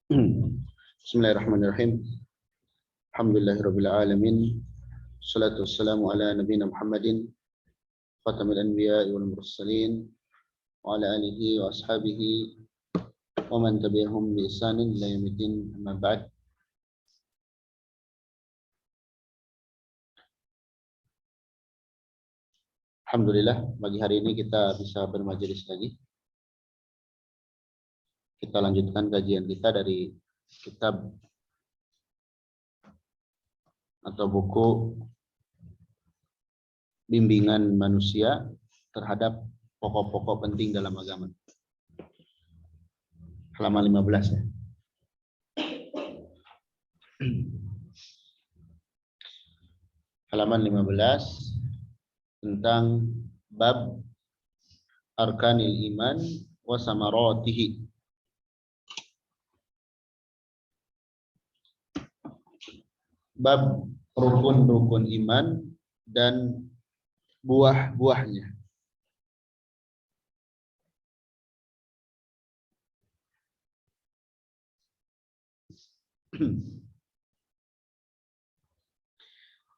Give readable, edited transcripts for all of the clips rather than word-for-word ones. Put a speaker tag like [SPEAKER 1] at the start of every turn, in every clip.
[SPEAKER 1] Bismillahirrahmanirrahim. Alhamdulillahirabbil alamin. Wassalatu wassalamu ala nabiyina Muhammadin khatamil anbiya'i wal mursalin wa ala alihi wa ashabihi wa man tabi'ahum bi ihsanin ila yaumiddin. Amma ba'd. Alhamdulillah, pagi hari ini kita bisa bermajelis lagi. Kita lanjutkan kajian kita dari kitab atau buku bimbingan manusia terhadap pokok-pokok penting dalam agama. Halaman 15 ya. Halaman 15 tentang bab arkanil iman wa samaratihi. Bab rukun-rukun iman dan buah-buahnya.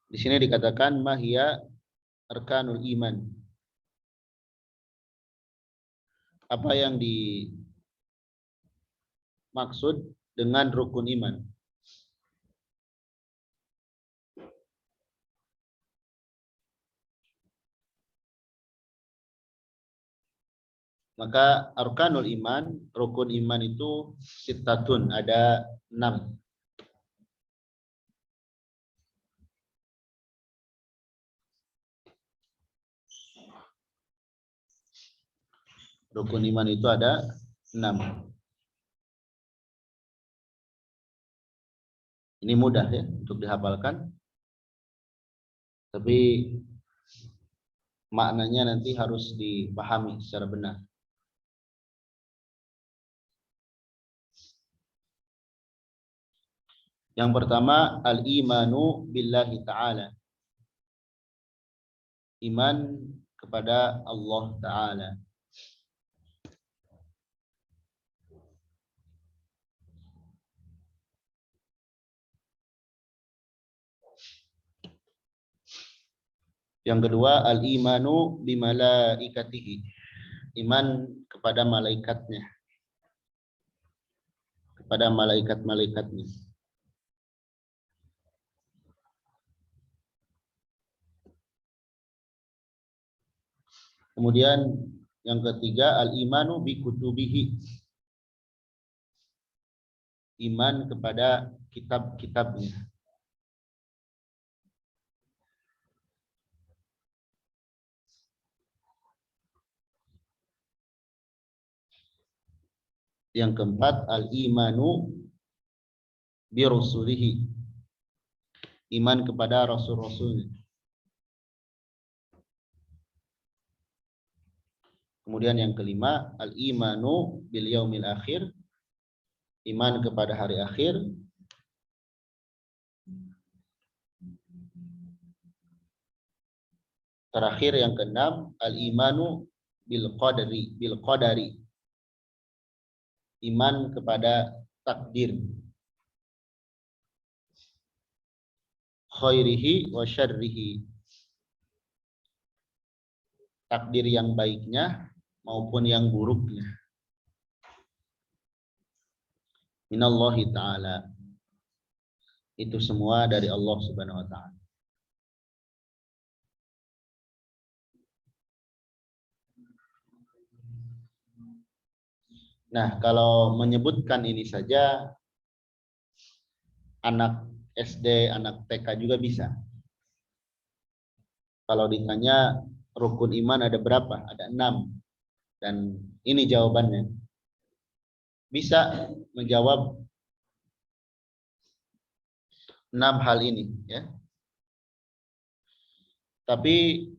[SPEAKER 1] Di sini dikatakan mahia arkanul iman. Apa yang dimaksud dengan rukun iman? Maka arkanul iman, rukun iman itu sittatun, ada 6. Rukun iman itu ada 6. Ini mudah ya untuk dihafalkan. Tapi maknanya nanti harus dipahami secara benar. Yang pertama, al-imanu billahi ta'ala. Iman kepada Allah Ta'ala. Yang kedua, al-imanu bimalaikatihi. Iman kepada malaikatnya. Kepada malaikat-malaikatnya. Kemudian yang ketiga, al-imanu bikutubihi. Iman kepada kitab-kitabnya. Yang keempat, al-imanu birusulihi. Iman kepada rasul-rasulnya. Kemudian yang kelima, al-imanu bil yaumil akhir. Iman kepada hari akhir. Terakhir yang keenam, al-imanu bil qadari. Iman kepada takdir. Khairihi wa syarrihi. Takdir yang baiknya maupun yang buruknya. Minallahi ta'ala. Itu semua dari Allah Subhanahu wa ta'ala. Nah, kalau menyebutkan ini saja, anak SD, anak TK juga bisa. Kalau ditanya rukun iman ada berapa? Ada 6. Dan ini jawabannya. Bisa menjawab 6 hal ini, ya. Tapi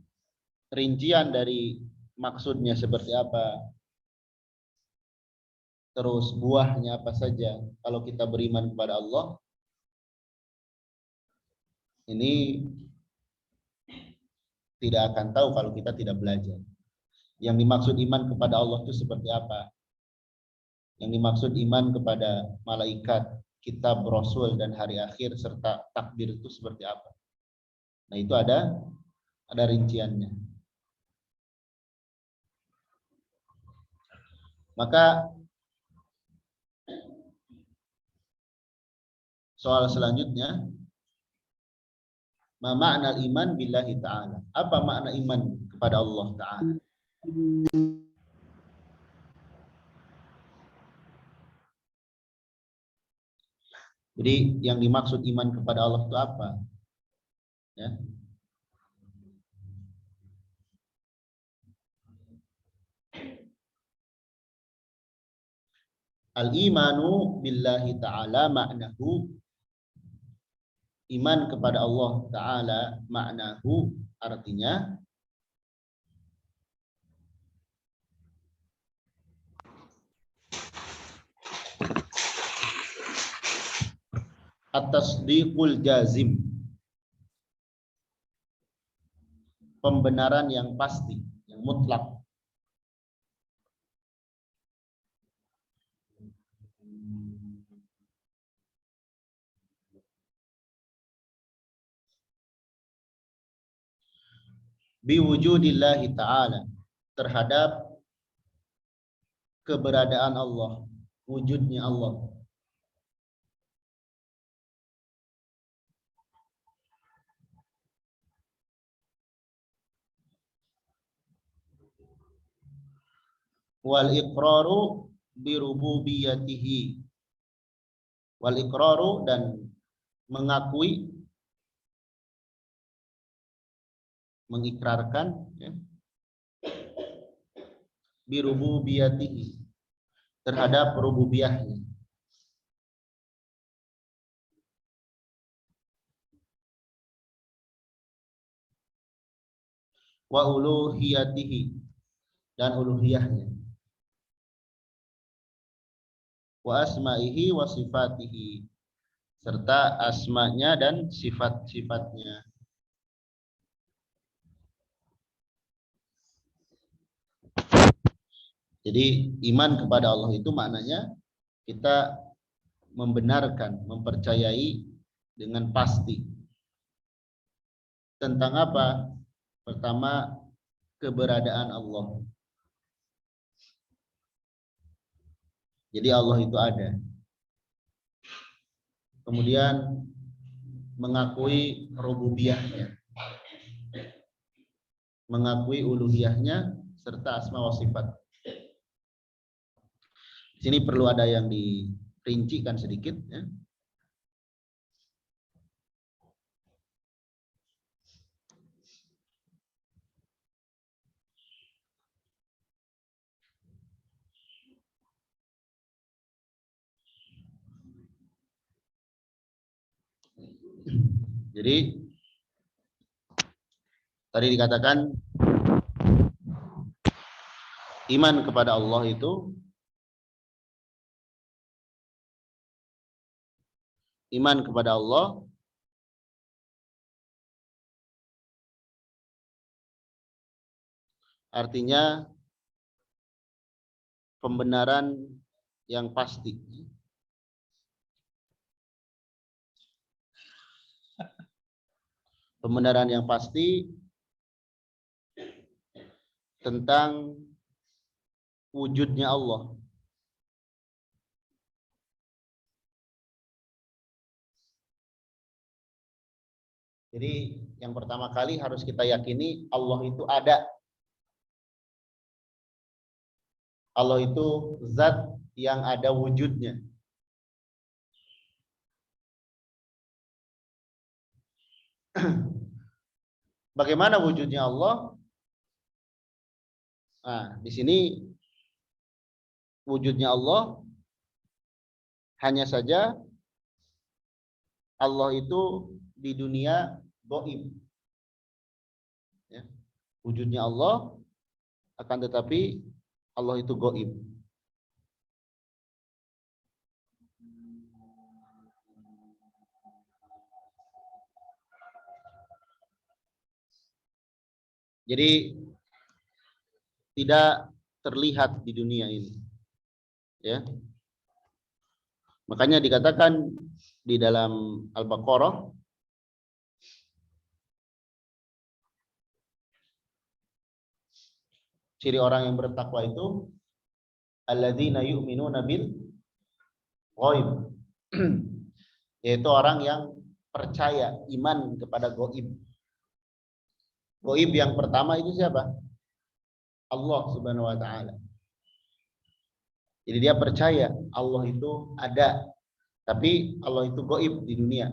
[SPEAKER 1] rincian dari maksudnya seperti apa, terus buahnya apa saja, kalau kita beriman kepada Allah, ini tidak akan tahu kalau kita tidak belajar. Yang dimaksud iman kepada Allah itu seperti apa? Yang dimaksud iman kepada malaikat, kitab, rasul, dan hari akhir serta takdir itu seperti apa? Nah, itu ada rinciannya. Maka soal selanjutnya, ma ma'na iman billahi ta'ala? Apa makna iman kepada Allah Ta'ala? Jadi yang dimaksud iman kepada Allah itu apa? Ya. Al-imanu billahi ta'ala maknahu, iman kepada Allah Ta'ala maknahu artinya at-tasdiqul jazim, pembenaran yang pasti, yang mutlak. Biwujudillahi ta'ala, terhadap keberadaan Allah, wujudnya Allah. Wal iqraru birububiyatihi, wal iqraru, dan mengakui, mengikrarkan, ya, birububiyatihi, terhadap rububiyahnya. Wa uluhiyatihi, dan uluhiyahnya. Wa asma'ihi wa sifatihi, serta asmanya dan sifat-sifatnya. Jadi iman kepada Allah itu maknanya kita membenarkan, mempercayai dengan pasti. Tentang apa? Pertama, keberadaan Allah. Jadi Allah itu ada. Kemudian mengakui rububiyahnya, mengakui uluhiyahnya, serta asma wa sifat. Di sini perlu ada yang dirincikan sedikit, ya. Jadi tadi dikatakan iman kepada Allah itu, iman kepada Allah artinya pembenaran yang pasti. Pembenaran yang pasti tentang wujudnya Allah. Jadi yang pertama kali harus kita yakini Allah itu ada. Allah itu zat yang ada wujudnya. Bagaimana wujudnya Allah? Nah, di sini wujudnya Allah hanya saja Allah itu di dunia gaib. Ya. Wujudnya Allah, akan tetapi Allah itu gaib. Jadi tidak terlihat di dunia ini. Ya. Makanya dikatakan di dalam Al-Baqarah, ciri orang yang bertakwa itu alladzina yu'minuna bil ghaib. Yaitu orang yang percaya, iman kepada gaib. Gaib yang pertama itu siapa? Allah Subhanahu wa taala. Jadi dia percaya Allah itu ada, tapi Allah itu gaib di dunia.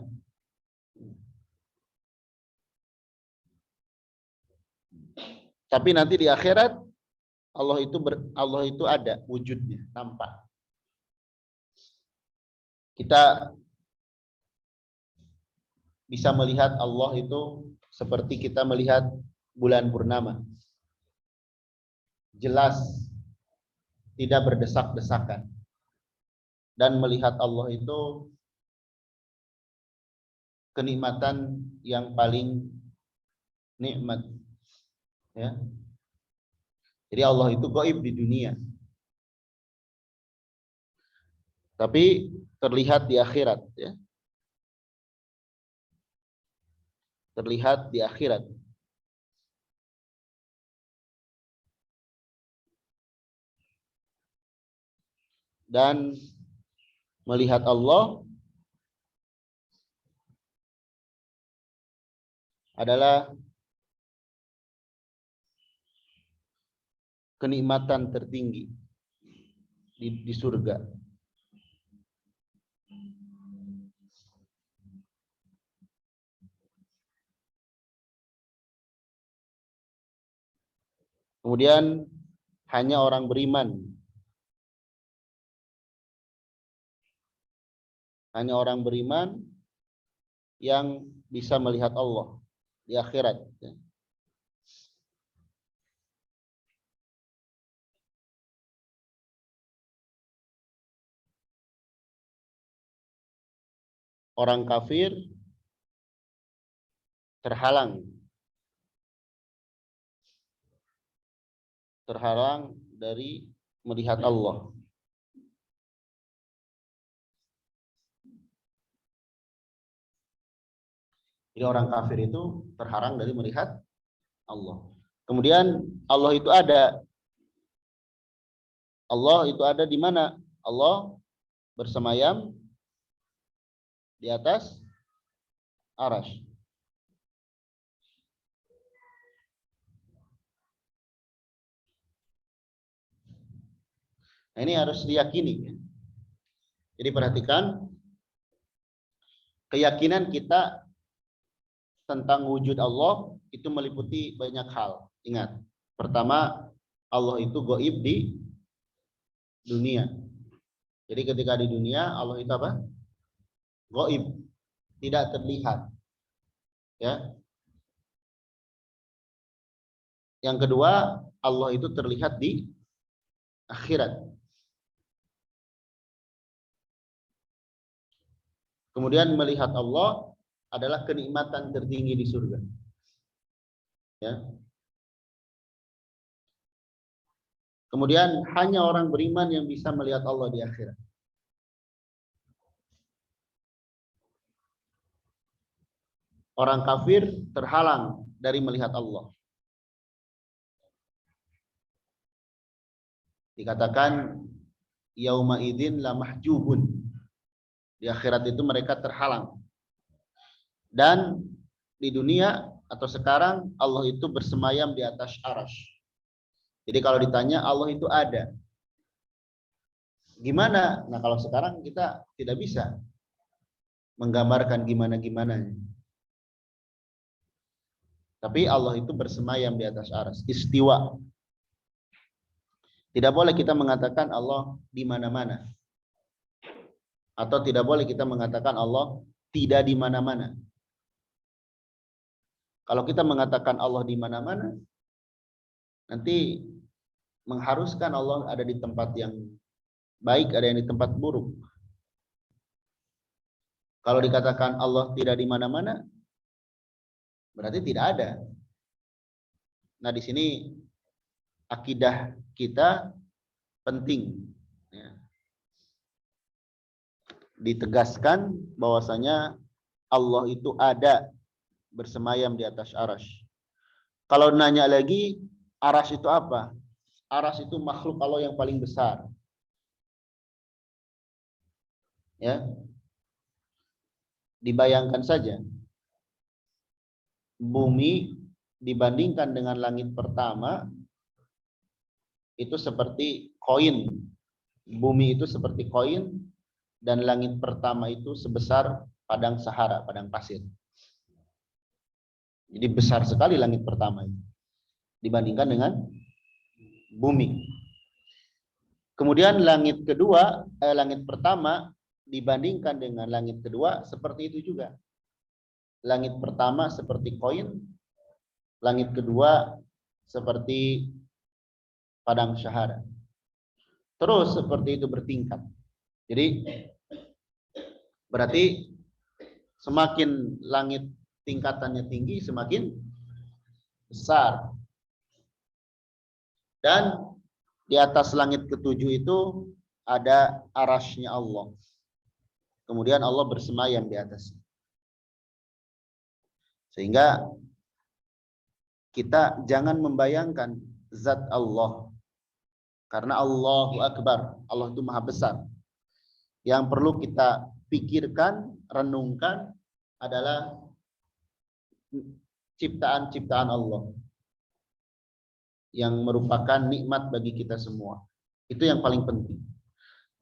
[SPEAKER 1] Tapi nanti di akhirat Allah itu ada wujudnya, nampak. Kita bisa melihat Allah itu seperti kita melihat bulan purnama. Jelas, tidak berdesak-desakan. Dan melihat Allah itu kenikmatan yang paling nikmat. Ya. Jadi Allah itu gaib di dunia. Tapi terlihat di akhirat, ya. Terlihat di akhirat. Dan melihat Allah adalah kenikmatan tertinggi di surga. Kemudian hanya orang beriman, yang bisa melihat Allah di akhirat. Orang kafir terhalang dari melihat Allah. Jadi orang kafir itu terhalang dari melihat Allah. Kemudian Allah itu ada. Allah itu ada di mana? Allah bersemayam di atas arasy. Nah, ini harus diyakini. Jadi perhatikan, keyakinan kita tentang wujud Allah itu meliputi banyak hal. Ingat, pertama, Allah itu gaib di dunia. Jadi ketika di dunia, Allah itu apa? Gaib, tidak terlihat. Ya. Yang kedua, Allah itu terlihat di akhirat. Kemudian melihat Allah adalah kenikmatan tertinggi di surga. Ya. Kemudian hanya orang beriman yang bisa melihat Allah di akhirat. Orang kafir terhalang dari melihat Allah. Dikatakan yauma idzin la mahjubun. Di akhirat itu mereka terhalang. Dan di dunia atau sekarang Allah itu bersemayam di atas arasy. Jadi kalau ditanya Allah itu ada. Gimana? Nah, kalau sekarang kita tidak bisa menggambarkan gimana-gimananya. Tapi Allah itu bersemayam di atas arasy, istiwa. Tidak boleh kita mengatakan Allah di mana-mana. Atau tidak boleh kita mengatakan Allah tidak di mana-mana. Kalau kita mengatakan Allah di mana-mana, nanti mengharuskan Allah ada di tempat yang baik, ada yang di tempat buruk. Kalau dikatakan Allah tidak di mana-mana, berarti tidak ada. Nah, di sini akidah kita penting. Ya. ditegaskan bahwasanya Allah itu ada bersemayam di atas arasy. Kalau nanya lagi, arasy itu apa? Arasy itu makhluk Allah yang paling besar. Ya. Dibayangkan saja, bumi dibandingkan dengan langit pertama itu seperti koin. Bumi itu seperti koin dan langit pertama itu sebesar padang Sahara, padang pasir. Jadi besar sekali langit pertama itu dibandingkan dengan bumi. Kemudian langit pertama dibandingkan dengan langit kedua seperti itu juga. Langit pertama seperti koin, langit kedua seperti padang Sahara. Terus seperti itu bertingkat. Jadi berarti semakin langit tingkatannya tinggi, semakin besar. Dan di atas langit ketujuh itu ada arasy-Nya Allah. Kemudian Allah bersemayam di atasnya. Sehingga kita jangan membayangkan zat Allah. Karena Allahu Akbar, Allah itu maha besar. Yang perlu kita pikirkan, renungkan adalah ciptaan-ciptaan Allah yang merupakan nikmat bagi kita semua. Itu yang paling penting.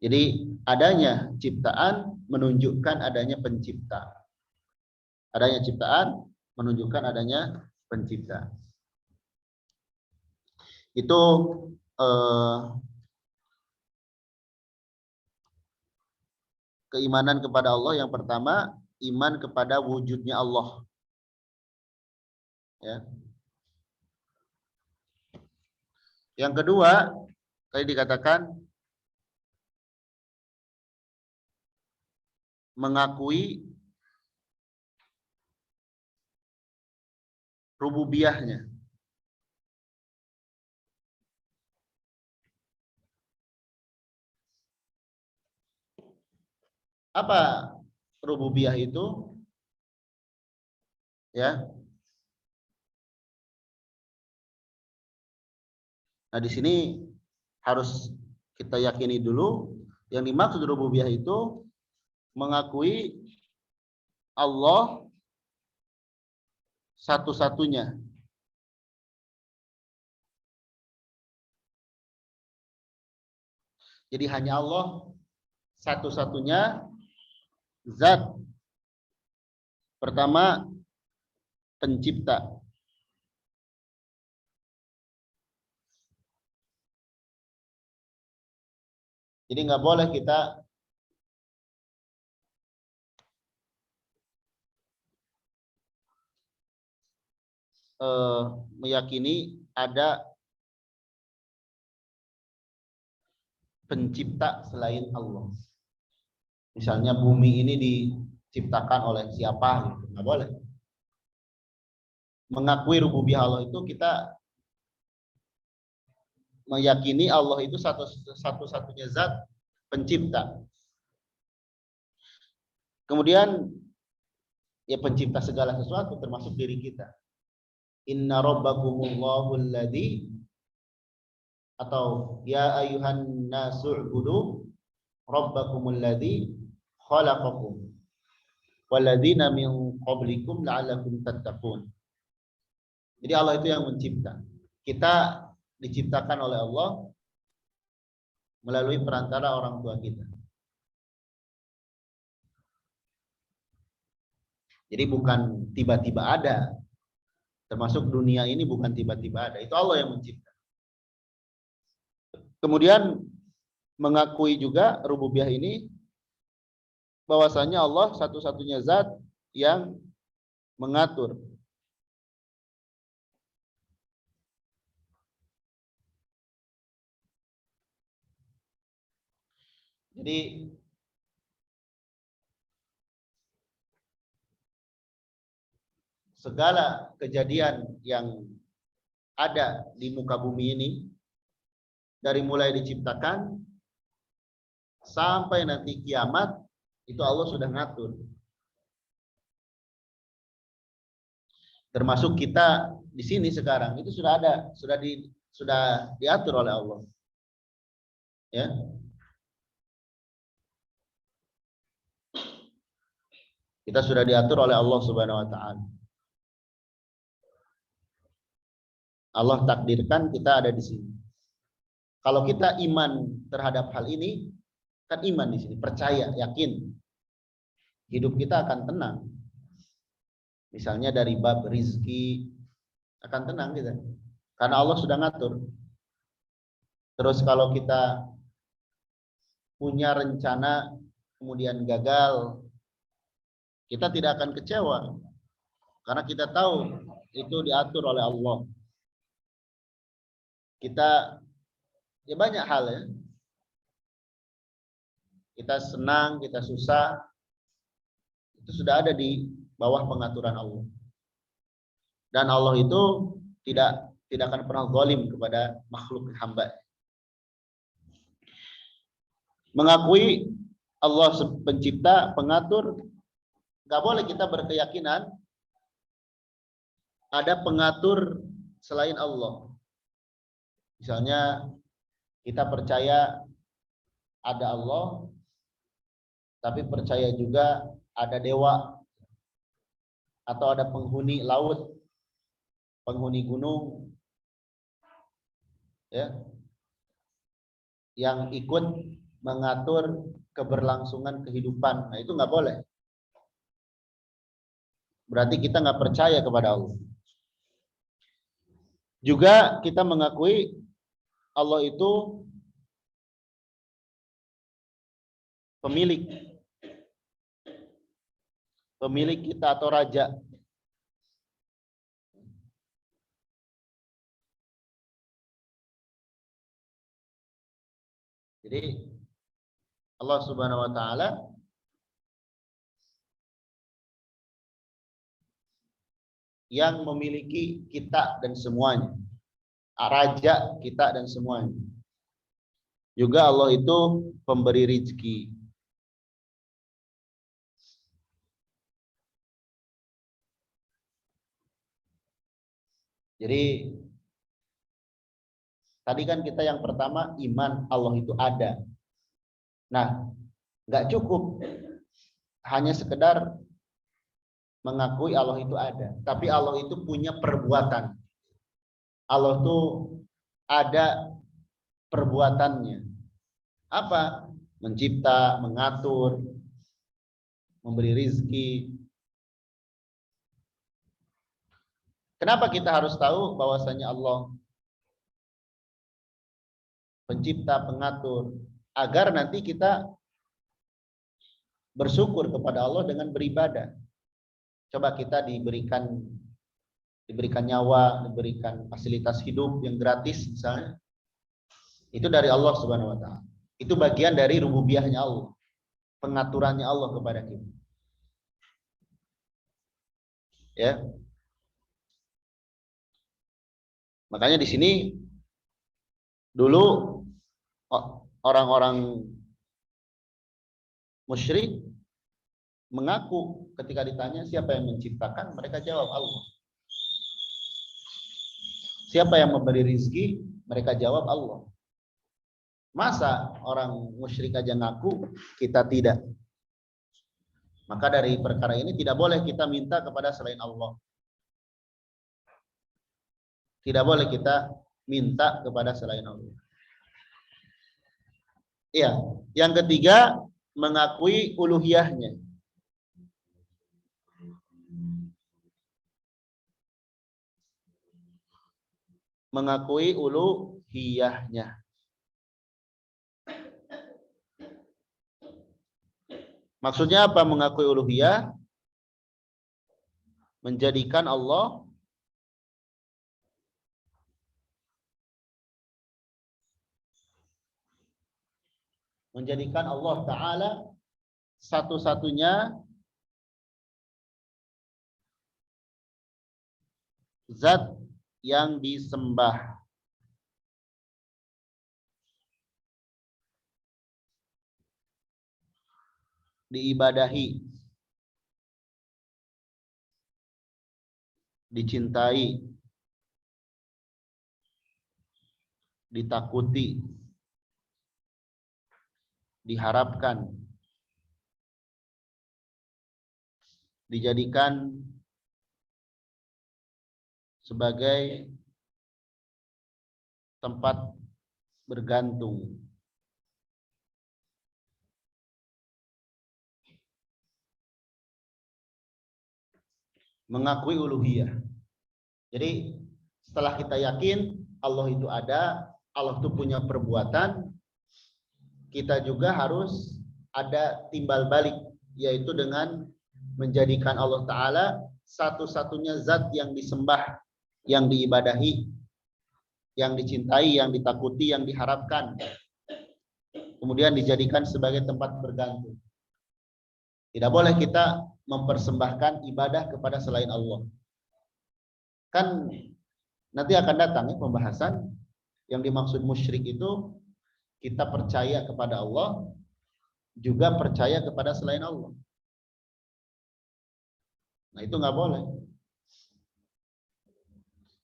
[SPEAKER 1] Jadi adanya ciptaan menunjukkan adanya pencipta. Adanya ciptaan menunjukkan adanya pencipta. Itu keimanan kepada Allah. Yang pertama, iman kepada wujudnya Allah. Ya. Yang kedua, tadi dikatakan mengakui rububiyahnya. Apa rububiyah itu? Ya. Nah, di sini harus kita yakini dulu yang dimaksud rububiyah itu mengakui Allah satu-satunya. Jadi hanya Allah satu-satunya zat. Pertama, pencipta. Jadi nggak boleh kita meyakini ada pencipta selain Allah. Misalnya bumi ini diciptakan oleh siapa gitu, nggak boleh. Mengakui rububiyah Allah itu kita meyakini Allah itu satu-satunya zat pencipta. Kemudian ya pencipta segala sesuatu termasuk diri kita. Inna rabbakumullahu alladzi, atau ya ayyuhan nasu'budu rabbakumul ladzi khalaqakum walladzina min qablikum la'allakum tattaqun. Jadi Allah itu yang mencipta. Kita diciptakan oleh Allah melalui perantara orang tua kita. Jadi bukan tiba-tiba ada. Termasuk dunia ini bukan tiba-tiba ada. Itu Allah yang mencipta. Kemudian mengakui juga rububiyah ini bahwasanya Allah satu-satunya zat yang mengatur. Jadi segala kejadian yang ada di muka bumi ini, dari mulai diciptakan sampai nanti kiamat, Itu Allah sudah ngatur. Termasuk kita di sini sekarang itu sudah ada, sudah diatur oleh Allah. Ya. Kita sudah diatur oleh Allah Subhanahu wa taala. Allah takdirkan kita ada di sini. Kalau kita iman terhadap hal ini, kan iman di sini, percaya, yakin. Hidup kita akan tenang. Misalnya dari bab rizki, akan tenang kita. Karena Allah sudah ngatur. Terus kalau kita punya rencana, kemudian gagal, kita tidak akan kecewa. Karena kita tahu itu diatur oleh Allah. Kita, ya banyak hal ya. Kita senang, kita susah, itu sudah ada di bawah pengaturan Allah. Dan Allah itu tidak akan pernah zalim kepada makhluk hamba. Mengakui Allah pencipta, pengatur, nggak boleh kita berkeyakinan ada pengatur selain Allah. Misalnya kita percaya ada Allah, tapi percaya juga ada dewa atau ada penghuni laut, penghuni gunung, ya, yang ikut mengatur keberlangsungan kehidupan. Nah, itu nggak boleh. Berarti kita nggak percaya kepada Allah. Juga kita mengakui Allah itu pemilik kita atau raja. Jadi Allah Subhanahu wa taala yang memiliki kita dan semuanya. Raja kita dan semuanya. Juga Allah itu pemberi rezeki. Jadi tadi kan kita yang pertama iman Allah itu ada. Nah, nggak cukup hanya sekedar mengakui Allah itu ada, tapi Allah itu punya perbuatan. Allah itu ada perbuatannya. Apa? Mencipta, mengatur, memberi rizki. Kenapa kita harus tahu bahwasanya Allah pencipta, pengatur, agar nanti kita bersyukur kepada Allah dengan beribadah. Coba kita diberikan nyawa, diberikan fasilitas hidup yang gratis misalnya. Itu dari Allah Subhanahu wa taala. Itu bagian dari rububiyahnya Allah. Pengaturannya Allah kepada kita. Ya. Makanya di sini dulu orang-orang musyrik mengaku ketika ditanya siapa yang menciptakan, mereka jawab Allah. Siapa yang memberi rizki, mereka jawab Allah. Masa orang musyrik aja ngaku, kita tidak? Maka dari perkara ini tidak boleh kita minta kepada selain Allah. Tidak boleh kita minta kepada selain Allah. Iya, yang ketiga mengakui uluhiyahnya. Mengakui uluhiyahnya. Maksudnya apa mengakui uluhiyah? Menjadikan Allah Ta'ala satu-satunya zat yang disembah. diibadahi, dicintai, ditakuti, diharapkan, dijadikan sebagai tempat bergantung. Mengakui uluhiyah. Jadi setelah kita yakin Allah itu ada, Allah itu punya perbuatan, kita juga harus ada timbal balik, yaitu dengan menjadikan Allah Ta'ala satu-satunya zat yang disembah, yang diibadahi, yang dicintai, yang ditakuti, yang diharapkan. Kemudian dijadikan sebagai tempat bergantung. Tidak boleh kita mempersembahkan ibadah kepada selain Allah. Kan nanti akan datang ya pembahasan yang dimaksud musyrik itu kita percaya kepada Allah, juga percaya kepada selain Allah. Nah itu nggak boleh.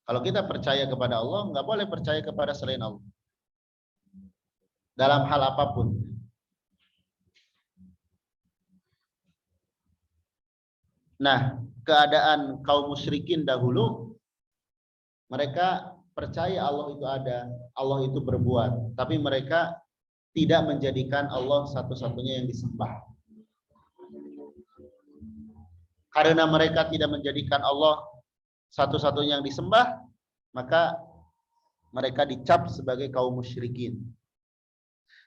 [SPEAKER 1] Kalau kita percaya kepada Allah, nggak boleh percaya kepada selain Allah. Dalam hal apapun. Nah, keadaan kaum musyrikin dahulu, mereka percaya Allah itu ada, Allah itu berbuat, tapi mereka tidak menjadikan Allah satu-satunya yang disembah. Karena mereka tidak menjadikan Allah satu-satunya yang disembah, maka mereka dicap sebagai kaum musyrikin.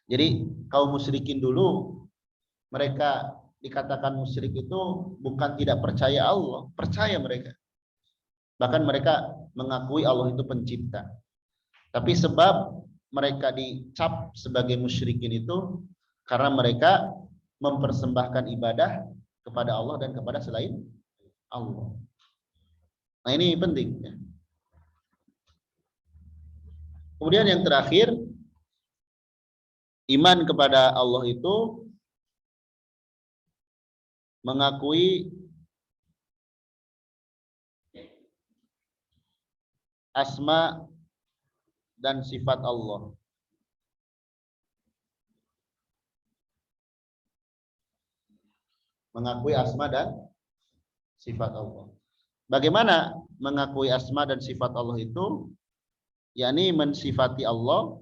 [SPEAKER 1] Jadi kaum musyrikin dulu, mereka dikatakan musyrik itu bukan tidak percaya Allah, percaya mereka. Bahkan mereka mengakui Allah itu pencipta. Tapi sebab mereka dicap sebagai musyrikin itu karena mereka mempersembahkan ibadah kepada Allah dan kepada selain Allah. Nah ini penting. Kemudian yang terakhir, iman kepada Allah itu mengakui asma dan sifat Allah. Mengakui asma dan sifat Allah. Bagaimana mengakui asma dan sifat Allah itu? Yakni mensifati Allah,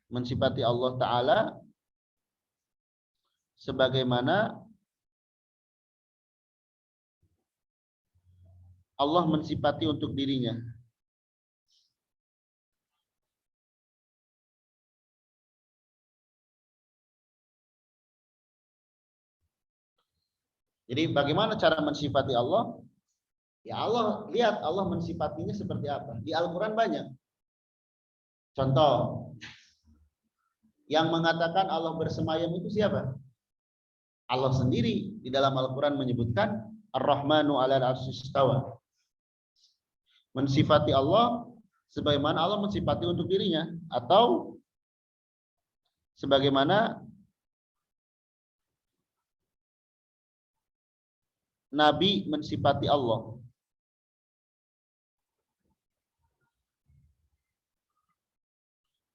[SPEAKER 1] mensifati Allah Ta'ala sebagaimana Allah mensifati untuk dirinya. Jadi bagaimana cara mensifati Allah? Ya Allah, lihat Allah mensifatinya seperti apa. Di Al-Quran banyak. Contoh, yang mengatakan Allah bersemayam itu siapa? Allah sendiri. Di dalam Al-Quran menyebutkan Ar-Rahmanu 'alal 'arsy istawa. Mensifati Allah sebagaimana Allah mensifati untuk dirinya, atau sebagaimana Nabi mensifati Allah.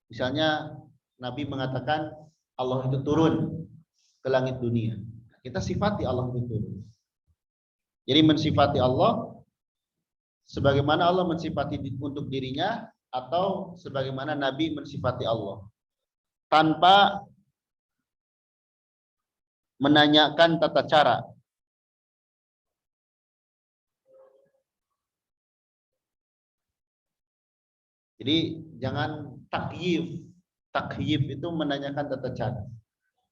[SPEAKER 1] Misalnya Nabi mengatakan Allah itu turun ke langit dunia. Kita sifati Allah itu turun. Jadi mensifati Allah sebagaimana Allah mensifati untuk dirinya, atau sebagaimana Nabi mensifati Allah, tanpa menanyakan tata cara. Jadi jangan takyif. Takyif itu menanyakan tata cara.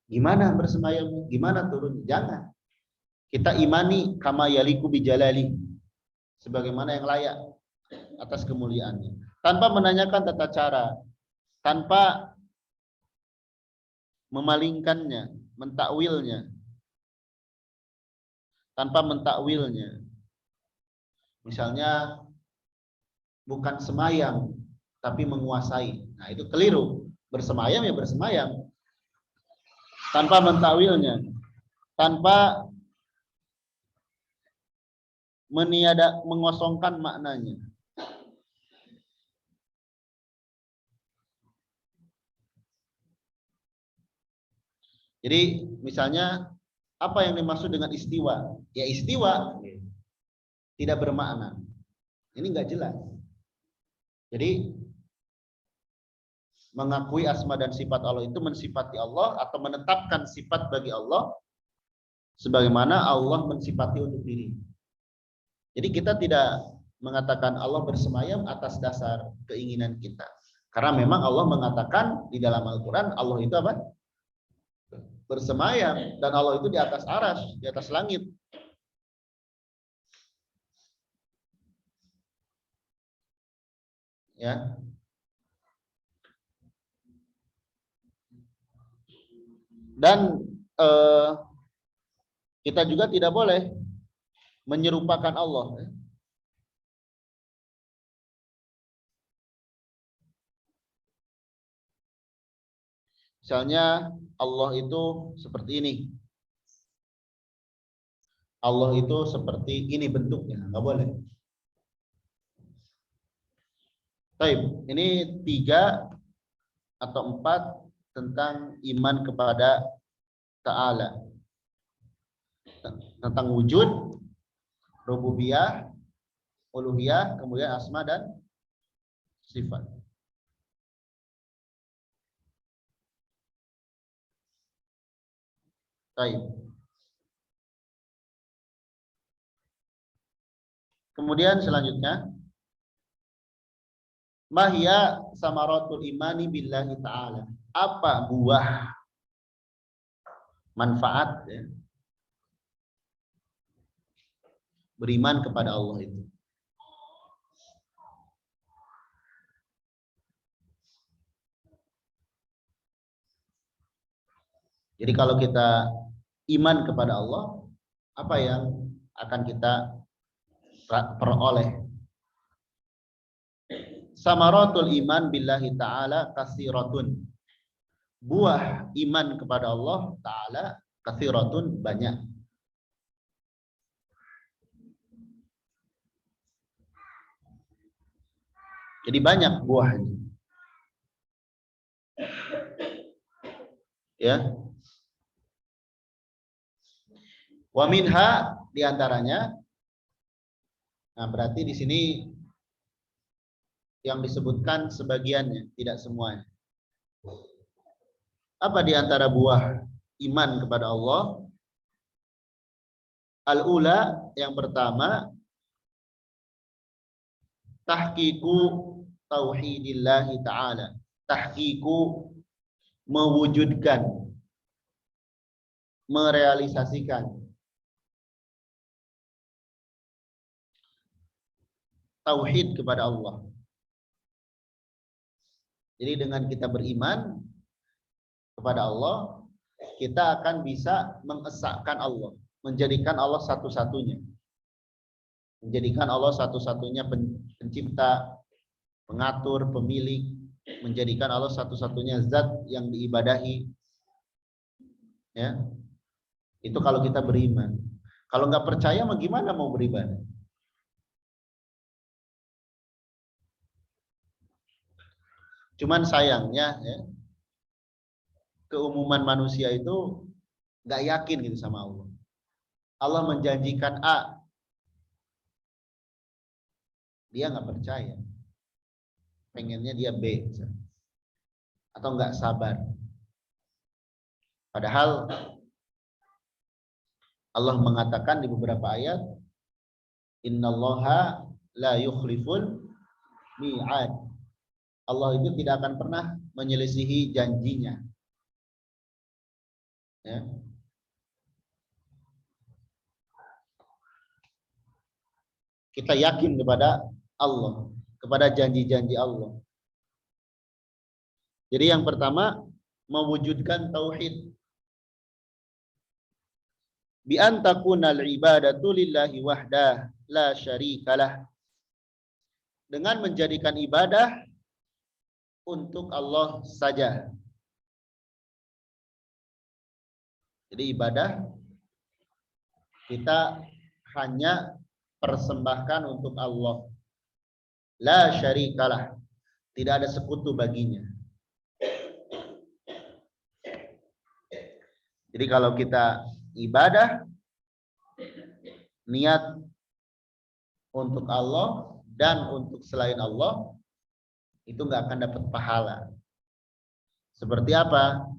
[SPEAKER 1] Gimana bersemayam? Gimana turun? Jangan. Kita imani kama yaliku bijalali, sebagaimana yang layak atas kemuliaannya, tanpa menanyakan tata cara, tanpa memalingkannya, mentakwilnya, tanpa mentakwilnya. Misalnya bukan semayam tapi menguasai. Nah, itu keliru. Bersemayam ya bersemayam, tanpa mentakwilnya, tanpa mengosongkan maknanya. Jadi misalnya apa yang dimaksud dengan istiwa? Ya istiwa tidak bermakna. Ini nggak jelas. Jadi mengakui asma dan sifat Allah itu mensifati Allah atau menetapkan sifat bagi Allah sebagaimana Allah mensifati untuk diri. Jadi kita tidak mengatakan Allah bersemayam atas dasar keinginan kita. Karena memang Allah mengatakan di dalam Al-Quran Allah itu apa? Bersemayam, dan Allah itu di atas arsy, di atas langit. Ya. Dan kita juga tidak boleh menyerupakan Allah. Misalnya Allah itu seperti ini. Allah itu seperti ini bentuknya, nggak boleh. Baik, ini 3 atau 4 tentang iman kepada Ta'ala. Tentang wujud, rububiyah, uluhiyah, kemudian asma dan sifat. Baik. Kemudian selanjutnya, mahya samaratul imani billahi ta'ala. Apa buah manfaat ya, beriman kepada Allah itu? Jadi kalau kita iman kepada Allah, apa yang akan kita peroleh? Samaratul iman billahi ta'ala kasiratun. Buah iman kepada Allah Ta'ala kasiratun, banyak. Jadi banyak buahnya. Ya. Wa minha, diantaranya. Nah, berarti di sini yang disebutkan sebagiannya, tidak semuanya. Apa diantara buah iman kepada Allah? Al-ula, yang pertama, tahqiqu tauhidillahi ta'ala. Tahqiqu, mewujudkan, merealisasikan tauhid kepada Allah. Jadi dengan kita beriman kepada Allah, kita akan bisa mengesahkan Allah, menjadikan Allah satu-satunya. Menjadikan Allah satu-satunya pencipta, pengatur, pemilik, menjadikan Allah satu-satunya zat yang diibadahi. Ya. Itu kalau kita beriman. Kalau nggak percaya, gimana mau beribadah? Cuman sayangnya, ya, keumuman manusia itu nggak yakin gitu sama Allah. Allah menjanjikan A, dia nggak percaya, pengennya dia B, atau nggak sabar. Padahal Allah mengatakan di beberapa ayat, innallaha la yukhliful mi'ad. Allah itu tidak akan pernah menyelisihi janjinya. Ya. Kita yakin kepada Allah, kepada janji-janji Allah. Jadi yang pertama, mewujudkan tauhid. Bi an takunal ibadatu lillahi wahdah la syarikalah. Dengan menjadikan ibadah untuk Allah saja. Jadi ibadah kita hanya persembahkan untuk Allah. La syarikalah. Tidak ada sekutu baginya. Jadi kalau kita ibadah niat untuk Allah dan untuk selain Allah, itu nggak akan dapat pahala. Seperti apa?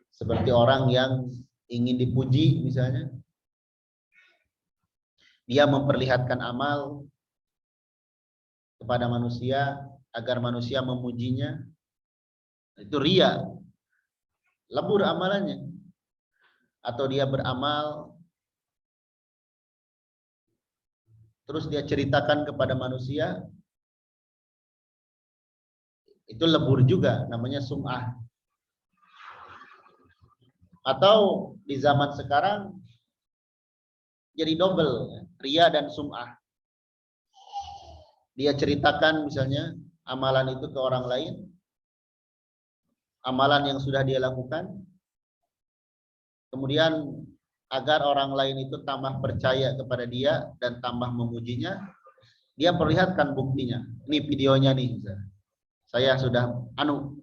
[SPEAKER 1] Seperti orang yang ingin dipuji misalnya. Dia memperlihatkan amal kepada manusia agar manusia memujinya. Itu riya. Lebur amalannya. Atau dia beramal terus dia ceritakan kepada manusia, itu lebur juga, namanya sum'ah. Atau di zaman sekarang jadi double, riya dan sum'ah. Dia ceritakan misalnya amalan itu ke orang lain, amalan yang sudah dia lakukan, kemudian agar orang lain itu tambah percaya kepada dia dan tambah memujinya, dia perlihatkan buktinya. Ini videonya nih, saya sudah atau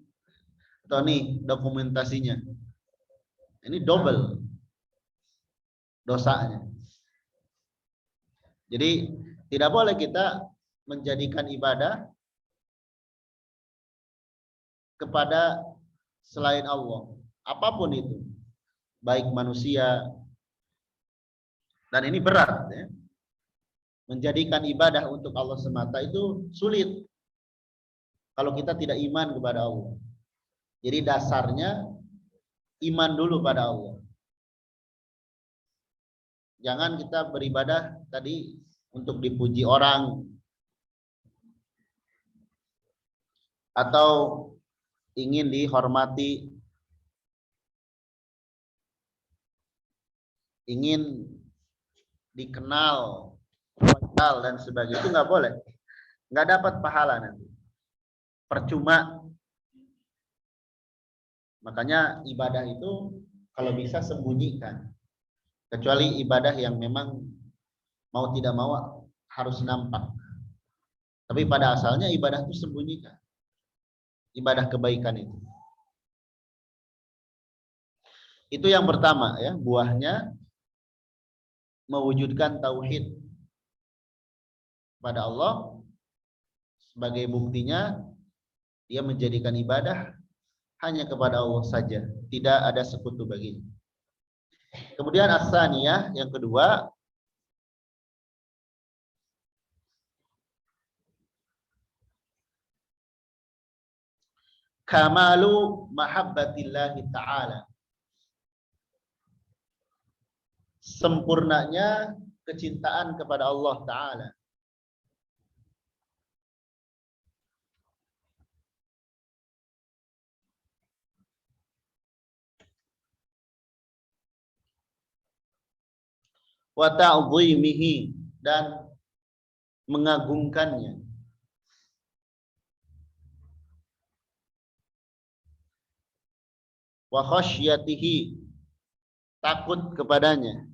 [SPEAKER 1] nih dokumentasinya. Ini double dosanya. Jadi tidak boleh kita menjadikan ibadah kepada selain Allah, apapun itu, baik manusia. Dan ini berat ya. Menjadikan ibadah untuk Allah semata itu sulit kalau kita tidak iman kepada Allah. Jadi dasarnya iman dulu pada Allah. Jangan kita beribadah tadi untuk dipuji orang atau ingin dihormati, ingin dikenal, dan sebagainya. Itu nggak boleh, nggak dapat pahala nanti, percuma. Makanya ibadah itu kalau bisa sembunyikan, kecuali ibadah yang memang mau tidak mau harus nampak. Tapi pada asalnya ibadah itu sembunyikan, ibadah kebaikan itu. Itu yang pertama ya, buahnya mewujudkan tauhid pada Allah. Sebagai buktinya dia menjadikan ibadah hanya kepada Allah saja, tidak ada sekutu baginya. Kemudian as-saniyah, yang kedua, kamalu mahabbatillahi ta'ala, sempurnanya kecintaan kepada Allah Ta'ala. Wa ta'zimihi, dan mengagungkannya. Wa khasyatihi, takut kepadanya.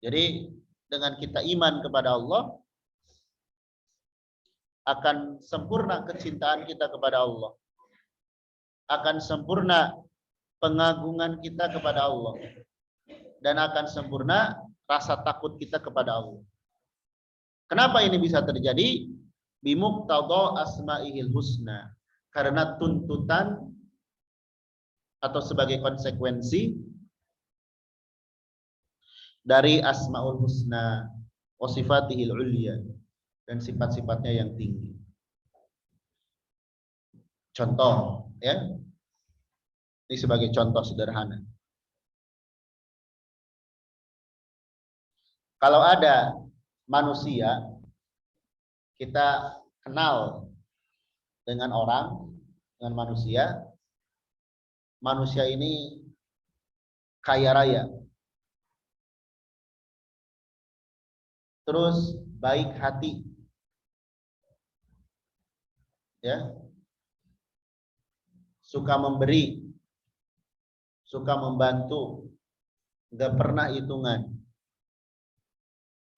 [SPEAKER 1] Jadi dengan kita iman kepada Allah, akan sempurna kecintaan kita kepada Allah, akan sempurna pengagungan kita kepada Allah, dan akan sempurna rasa takut kita kepada Allah. Kenapa ini bisa terjadi? Bimuqtadha asma'ihil husna, karena tuntutan atau sebagai konsekuensi dari asma'ul husna wa sifatihil ulya, dan sifat-sifatnya yang tinggi. Contoh ya, ini sebagai contoh sederhana. Kalau ada manusia, kita kenal dengan orang, dengan manusia, manusia ini kaya raya, terus baik hati. Ya. Suka memberi, suka membantu, nggak pernah hitungan.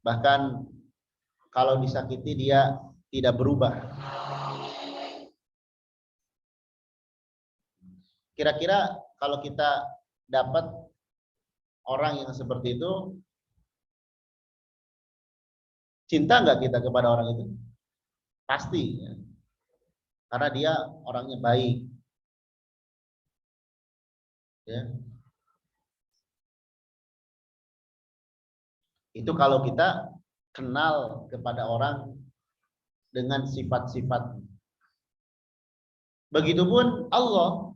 [SPEAKER 1] Bahkan kalau disakiti dia tidak berubah. Kira-kira kalau kita dapat orang yang seperti itu, cinta nggak kita kepada orang itu? Pasti, ya. Karena dia orangnya baik. Ya. Itu kalau kita kenal kepada orang dengan sifat-sifat. Begitupun Allah.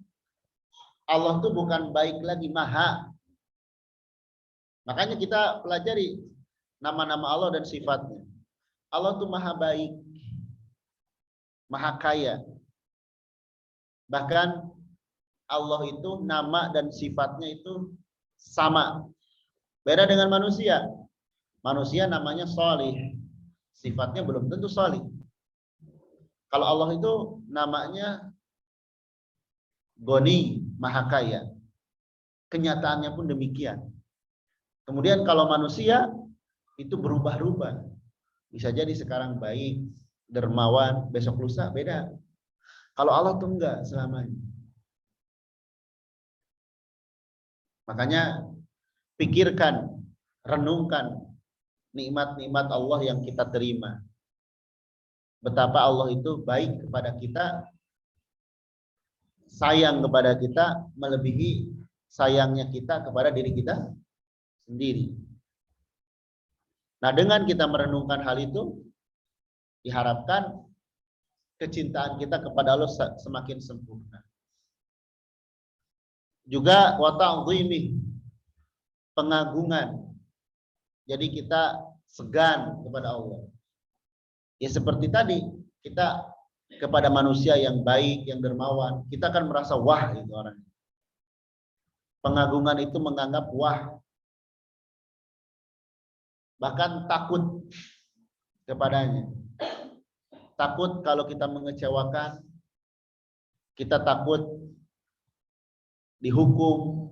[SPEAKER 1] Allah itu bukan baik lagi, maha. Makanya kita pelajari nama-nama Allah dan sifatnya. Allah itu maha baik, maha kaya. Bahkan Allah itu nama dan sifatnya itu sama. Beda dengan manusia. Manusia namanya sholih, sifatnya belum tentu sholih. Kalau Allah itu namanya Goni, maha kaya. Kenyataannya pun demikian. Kemudian kalau manusia itu berubah-ubah. Bisa jadi sekarang baik, dermawan, besok lusa beda. Kalau Allah tuh enggak selamanya. Makanya pikirkan, renungkan nikmat-nikmat Allah yang kita terima. Betapa Allah itu baik kepada kita, sayang kepada kita, melebihi sayangnya kita kepada diri kita sendiri. Nah, dengan kita merenungkan hal itu, diharapkan kecintaan kita kepada Allah semakin sempurna. Juga wa ta'dhimi, pengagungan. Jadi kita segan kepada Allah. Ya seperti tadi, kita kepada manusia yang baik, yang dermawan, kita akan merasa wah itu orangnya. Pengagungan itu menganggap wah. Bahkan takut kepadanya. Takut kalau kita mengecewakan, kita takut dihukum,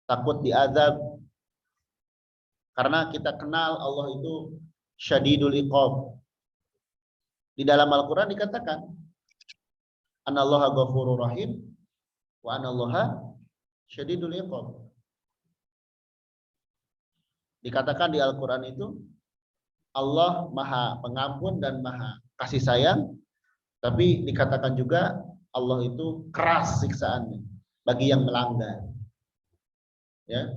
[SPEAKER 1] takut diazab. Karena kita kenal Allah itu syadidul iqab. Di dalam Al-Quran dikatakan, Anallaha ghafurur rahim, wa anallaha syadidul iqab. Dikatakan di Al-Quran itu, Allah maha pengampun dan maha kasih sayang, tapi dikatakan juga Allah itu keras siksaannya bagi yang melanggar. Ya.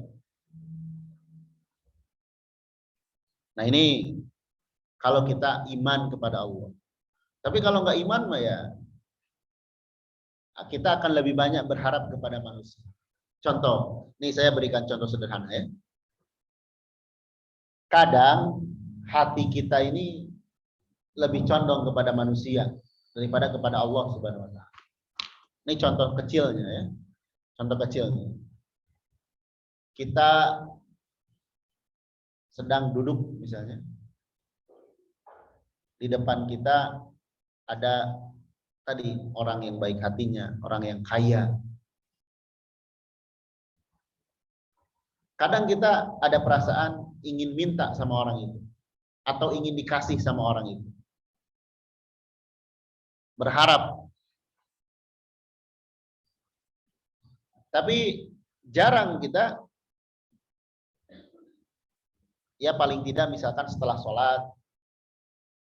[SPEAKER 1] Nah ini kalau kita iman kepada Allah. Tapi kalau nggak iman mah ya kita akan lebih banyak berharap kepada manusia. Contoh, nih saya berikan contoh sederhana ya. Kadang hati kita ini lebih condong kepada manusia daripada kepada Allah Subhanahu wa taala. Ini contoh kecilnya ya. Contoh kecilnya. Kita sedang duduk misalnya. Di depan kita ada tadi orang yang baik hatinya, orang yang kaya. Kadang kita ada perasaan ingin minta sama orang itu atau ingin dikasih sama orang itu. Berharap. Tapi jarang kita, ya paling tidak misalkan setelah sholat,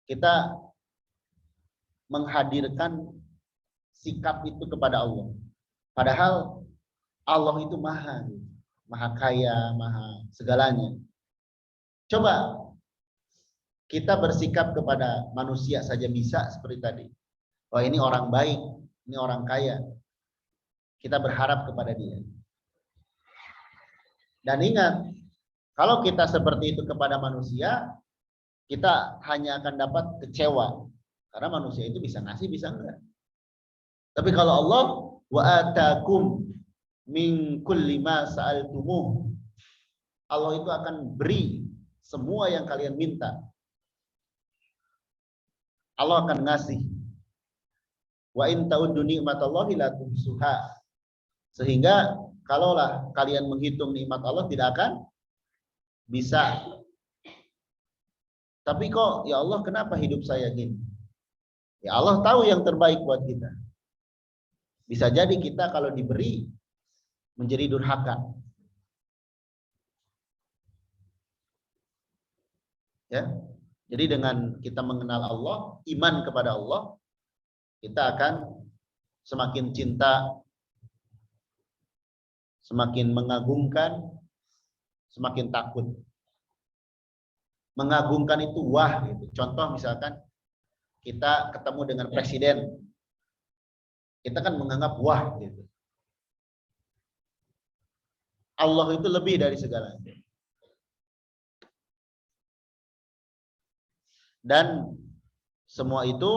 [SPEAKER 1] kita menghadirkan sikap itu kepada Allah. Padahal Allah itu maha kaya, maha segalanya. Coba kita bersikap kepada manusia saja bisa seperti tadi. Oh ini orang baik, ini orang kaya. Kita berharap kepada dia. Dan ingat, kalau kita seperti itu kepada manusia, kita hanya akan dapat kecewa. Karena manusia itu bisa ngasih, bisa enggak. Tapi kalau Allah, wa atakum min kulli ma sa'altumuh. Allah itu akan beri semua yang kalian minta. Allah akan ngasih. Wa in ta'uddu ni'matallahi la tuhsuha. Sehingga kalaulah kalian menghitung nikmat Allah tidak akan bisa. Tapi kok ya Allah kenapa hidup saya gini? Ya Allah tahu yang terbaik buat kita. Bisa jadi kita kalau diberi menjadi durhaka. Ya. Jadi dengan kita mengenal Allah, iman kepada Allah, kita akan semakin cinta, semakin mengagungkan, semakin takut. Mengagungkan itu wah gitu. Contoh misalkan kita ketemu dengan presiden, kita kan menganggap wah gitu. Allah itu lebih dari segalanya. Dan semua itu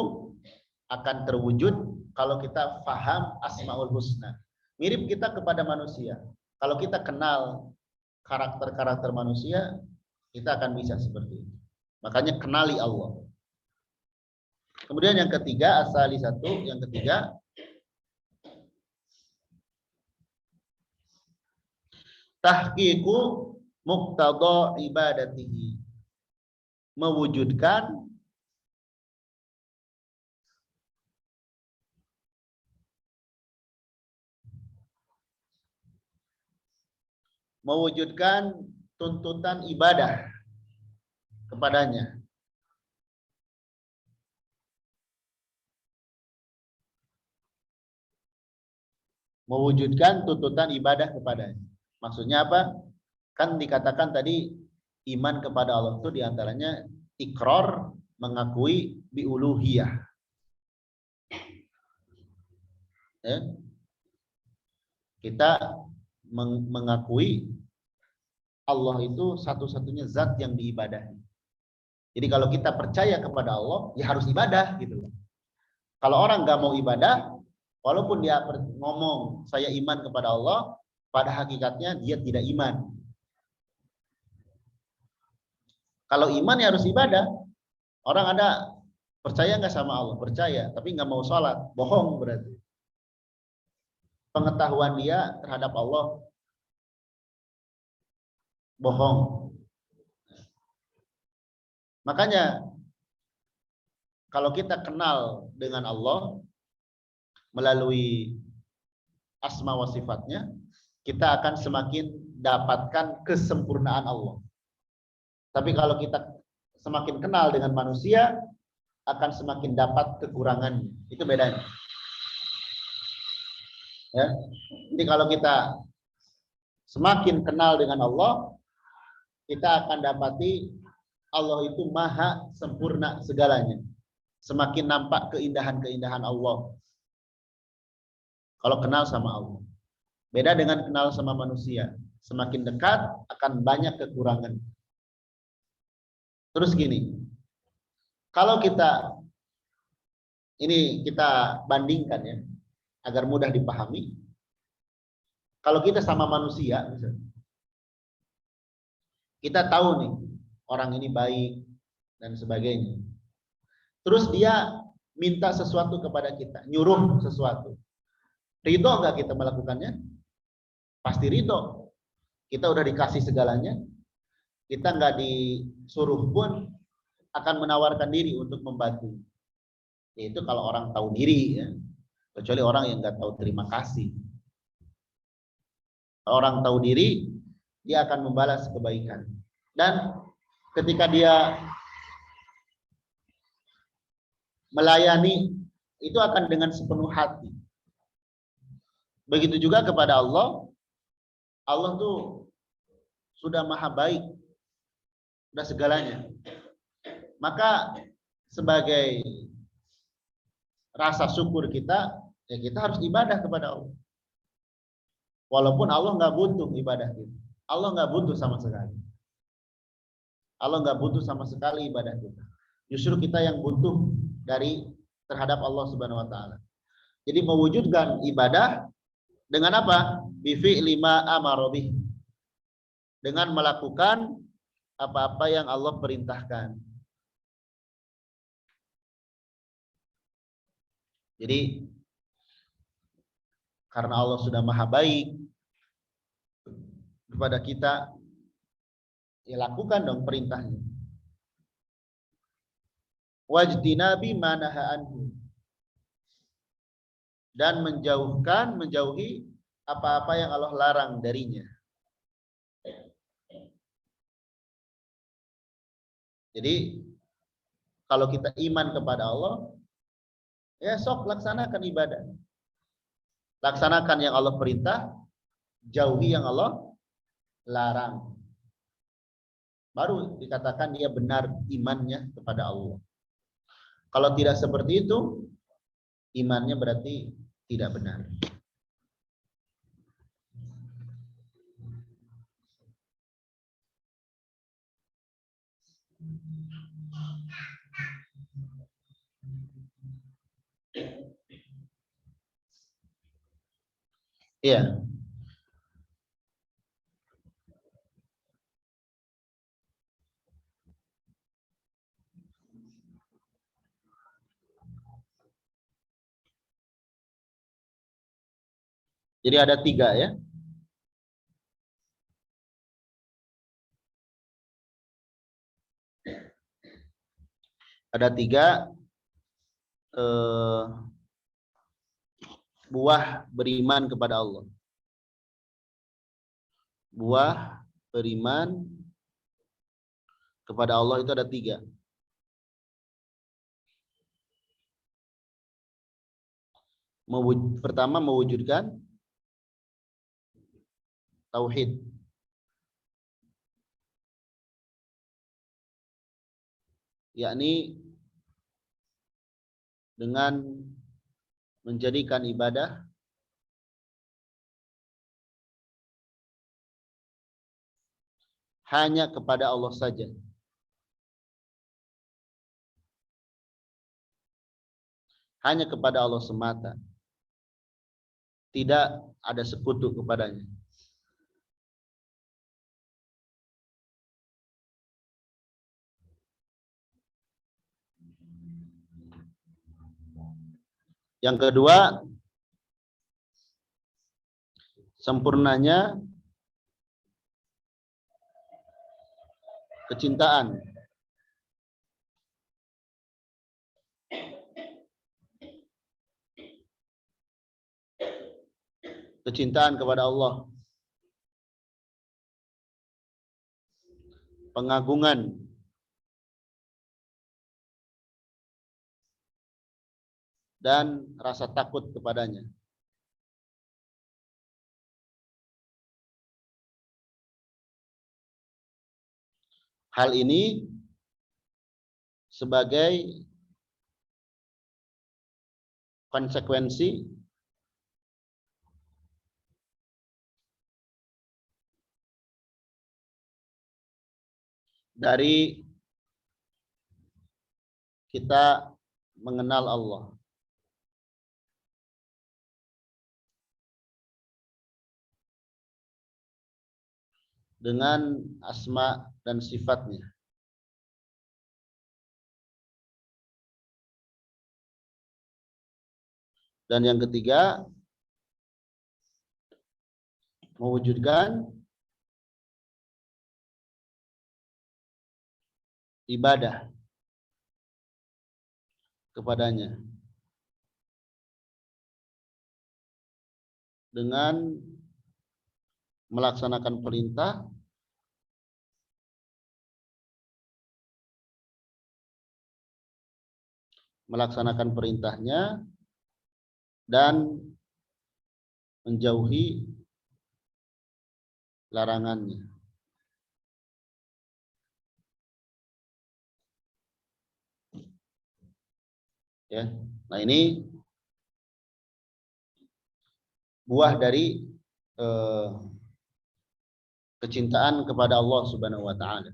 [SPEAKER 1] akan terwujud kalau kita faham Asmaul Husna. Mirip kita kepada manusia. Kalau kita kenal karakter-karakter manusia, kita akan bisa seperti itu. Makanya kenali Allah. Kemudian yang ketiga, asali satu, yang ketiga, tahqiqu muqtada ibadatihi. Mewujudkan tuntutan ibadah kepadanya. Mewujudkan tuntutan ibadah kepadanya. Maksudnya apa? Kan dikatakan tadi iman kepada Allah itu diantaranya ikrar, mengakui biuluhiyah. Ya. Kita mengakui Allah itu satu-satunya zat yang diibadahi. Jadi kalau kita percaya kepada Allah, ya harus ibadah gitu. Kalau orang nggak mau ibadah, walaupun dia ngomong saya iman kepada Allah, pada hakikatnya dia tidak iman. Kalau iman ya harus ibadah. Orang ada percaya nggak sama Allah? Percaya, tapi nggak mau sholat, bohong berarti. Pengetahuan dia terhadap Allah bohong. Makanya kalau kita kenal dengan Allah melalui asma wa sifatnya, kita akan semakin dapatkan kesempurnaan Allah. Tapi kalau kita semakin kenal dengan manusia, akan semakin dapat kekurangannya. Itu bedanya. Ya. Jadi kalau kita semakin kenal dengan Allah, kita akan dapati Allah itu maha sempurna segalanya. Semakin nampak keindahan-keindahan Allah. Kalau kenal sama Allah. Beda dengan kenal sama manusia. Semakin dekat akan banyak kekurangan. Terus gini, kalau ini kita bandingkan ya, agar mudah dipahami. Kalau kita sama manusia, misalnya, kita tahu nih, orang ini baik dan sebagainya. Terus dia minta sesuatu kepada kita, nyuruh sesuatu. Ridho nggak kita melakukannya? Pasti ridho. Kita udah dikasih segalanya, kita nggak disuruh pun akan menawarkan diri untuk membantu. Itu kalau orang tahu diri ya. Kecuali orang yang nggak tahu terima kasih. Orang tahu diri, dia akan membalas kebaikan. Dan ketika dia melayani, itu akan dengan sepenuh hati. Begitu juga kepada Allah. Allah tuh sudah maha baik, sudah segalanya. Maka sebagai rasa syukur kita, ya kita harus ibadah kepada Allah. Walaupun Allah nggak butuh ibadah kita. Allah nggak butuh sama sekali. Allah nggak butuh sama sekali ibadah kita. Justru kita yang butuh terhadap Allah Subhanahu wa taala. Jadi mewujudkan ibadah dengan apa? Bifi'li ma amara bih. Dengan melakukan apa-apa yang Allah perintahkan. Jadi karena Allah sudah maha baik kepada kita, ya lakukan dong perintahnya. Wajtinabi ma naha anhu, dan menjauhi apa-apa yang Allah larang darinya. Jadi kalau kita iman kepada Allah, ya sok laksanakan ibadah. Laksanakan yang Allah perintah, jauhi yang Allah larang. Baru dikatakan dia benar imannya kepada Allah. Kalau tidak seperti itu, imannya berarti tidak benar. Iya. Jadi ada 3 ya. Ada 3 buah beriman kepada Allah. Buah beriman kepada Allah itu ada 3. Pertama, mewujudkan tauhid. Yakni dengan menjadikan ibadah hanya kepada Allah saja. Hanya kepada Allah semata. Tidak ada sekutu kepadanya. Yang kedua, sempurnanya kecintaan. Kecintaan kepada Allah. Pengagungan. Dan rasa takut kepadanya. Hal ini sebagai konsekuensi dari kita mengenal Allah. Dengan asma dan sifatnya. Dan yang ketiga, mewujudkan ibadah kepadanya dengan melaksanakan perintah melaksanakan perintahnya dan menjauhi larangannya. Ya. Nah, ini buah dari kecintaan kepada Allah Subhanahu wa taala.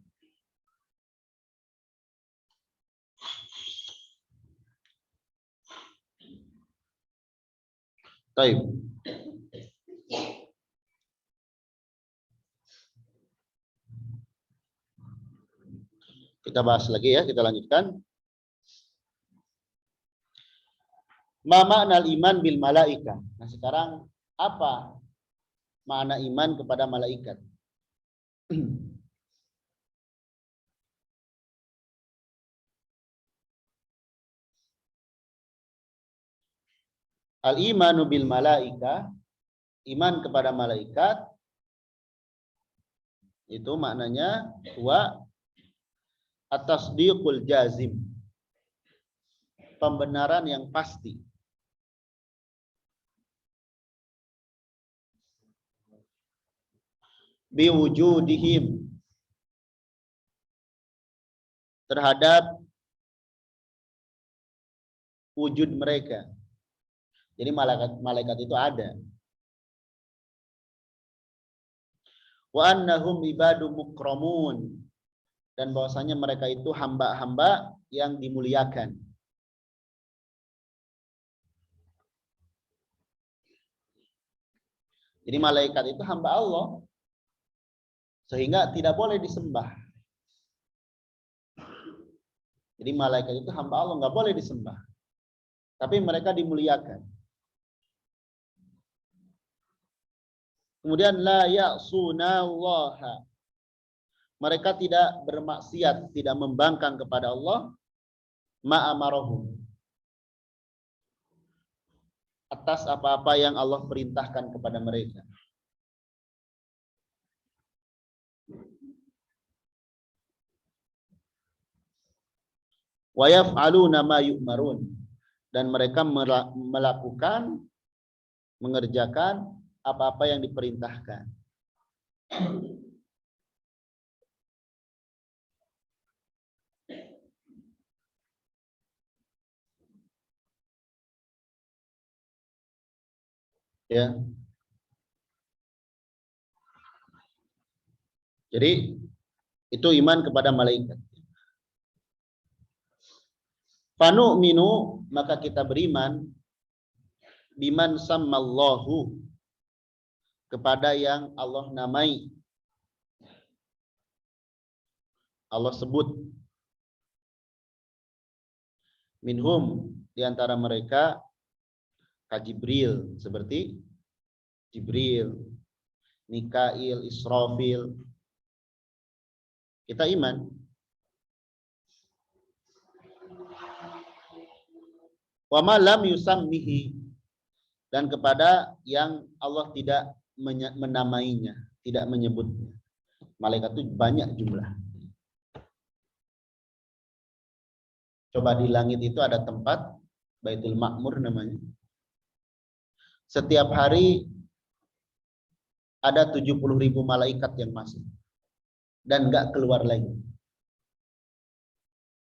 [SPEAKER 1] Baik. Kita bahas lagi ya, kita lanjutkan. Ma ma'nal iman bil malaika. Nah, sekarang apa makna iman kepada malaikat? Al imanu bil malaika, iman kepada malaikat itu maknanya wa at-tasdiqul jazim, pembenaran yang pasti. Biwujudihim, terhadap wujud mereka. Jadi malaikat itu ada. Wa annahum ibadu mukramun, dan bahwasanya mereka itu hamba-hamba yang dimuliakan. Jadi malaikat itu hamba Allah, sehingga tidak boleh disembah. Jadi malaikat itu hamba Allah, nggak boleh disembah. Tapi mereka dimuliakan. Kemudian la ya'sunallaha, mereka tidak bermaksiat, tidak membangkang kepada Allah, ma'amarahum, atas apa-apa yang Allah perintahkan kepada mereka. Wa yaf'aluna ma yu'marun, dan mereka melakukan, mengerjakan apa-apa yang diperintahkan. Ya. Jadi itu iman kepada malaikat. Fanu'minu, maka kita beriman, biman sammallahu, kepada yang Allah namai, Allah sebut. Minhum, diantara mereka, ka Jibril, seperti Jibril, Mikail, Israfil. Kita iman. Wa ma lam yusammihi, dan kepada yang Allah tidak menamainya, tidak menyebutnya. Malaikat itu banyak jumlah. Coba di langit itu ada tempat Baitul Ma'mur namanya. Setiap hari ada 70.000 malaikat yang masuk dan enggak keluar lagi.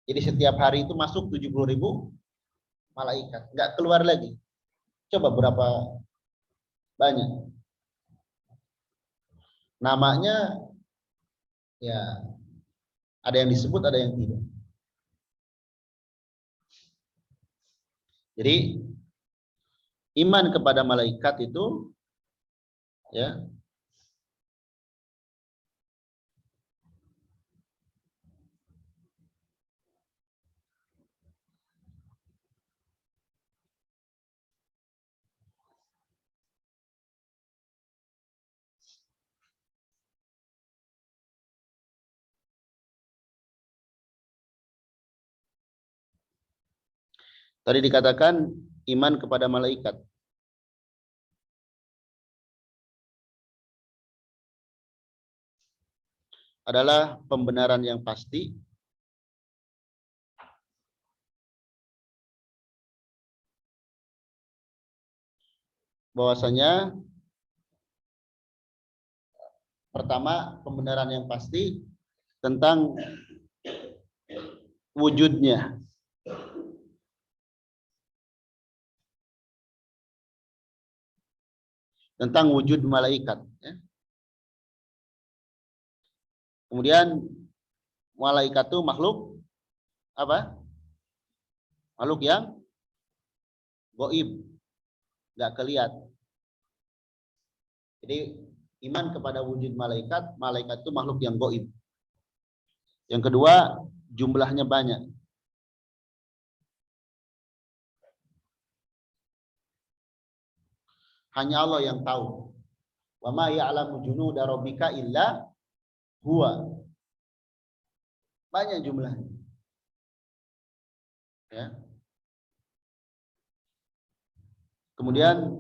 [SPEAKER 1] Jadi setiap hari itu masuk 70.000 malaikat, enggak keluar lagi. Coba berapa banyak. Namanya ya ada yang disebut, ada yang tidak. Jadi iman kepada malaikat itu ya tadi dikatakan iman kepada malaikat. Adalah pembenaran yang pasti bahwasanya pertama pembenaran yang pasti tentang wujudnya. Tentang wujud malaikat. Ya. Kemudian malaikat itu makhluk apa? Makhluk yang gaib, nggak kelihatan. Jadi iman kepada wujud malaikat, malaikat itu makhluk yang gaib. Yang kedua, jumlahnya banyak. Hanya Allah yang tahu. Wa ma ya'lamu junuda rabbika illa huwa. Banyak jumlahnya. Ya. Kemudian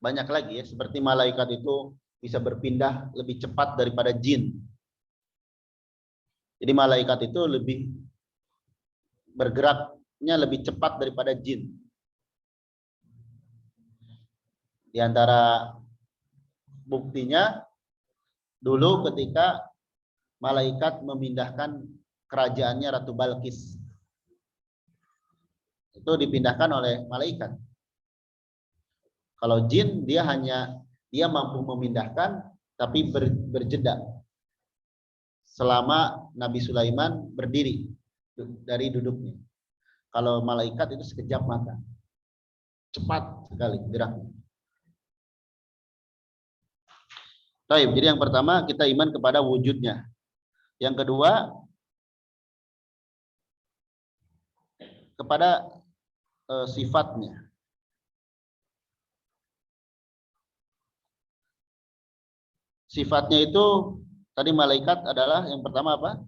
[SPEAKER 1] banyak lagi ya, seperti malaikat itu bisa berpindah lebih cepat daripada jin. Jadi malaikat itu lebih bergeraknya lebih cepat daripada jin. Di antara buktinya dulu ketika malaikat memindahkan kerajaannya Ratu Balkis. Itu dipindahkan oleh malaikat. Kalau jin dia mampu memindahkan tapi berjeda selama Nabi Sulaiman berdiri dari duduknya. Kalau malaikat itu sekejap mata. Cepat sekali geraknya. Baik, jadi yang pertama kita iman kepada wujudnya. Yang kedua kepada sifatnya. Sifatnya itu tadi malaikat adalah yang pertama apa?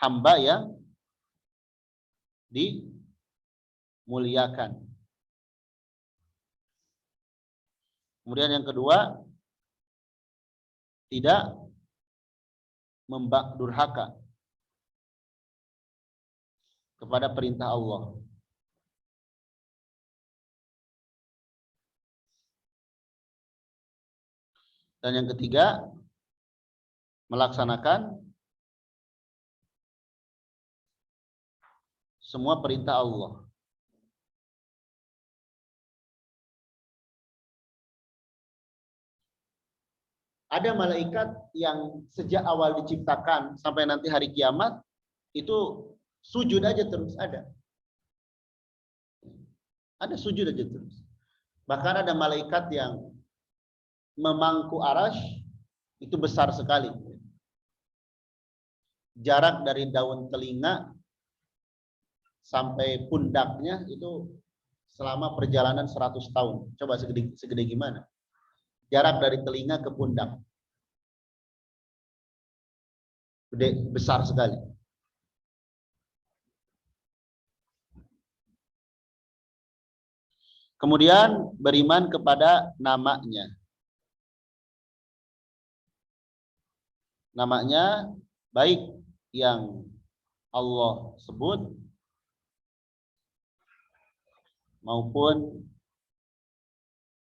[SPEAKER 1] Hamba yang dimuliakan. Kemudian yang kedua tidak durhaka kepada perintah Allah. Dan yang ketiga, melaksanakan semua perintah Allah. Ada malaikat yang sejak awal diciptakan sampai nanti hari kiamat itu sujud aja terus ada. Ada sujud aja terus. Bahkan ada malaikat yang memangku arasy itu besar sekali. Jarak dari daun telinga sampai pundaknya itu selama perjalanan 100 tahun. Coba segede gimana? Jarak dari telinga ke pundak. Besar sekali. Kemudian beriman kepada namanya. Namanya baik yang Allah sebut maupun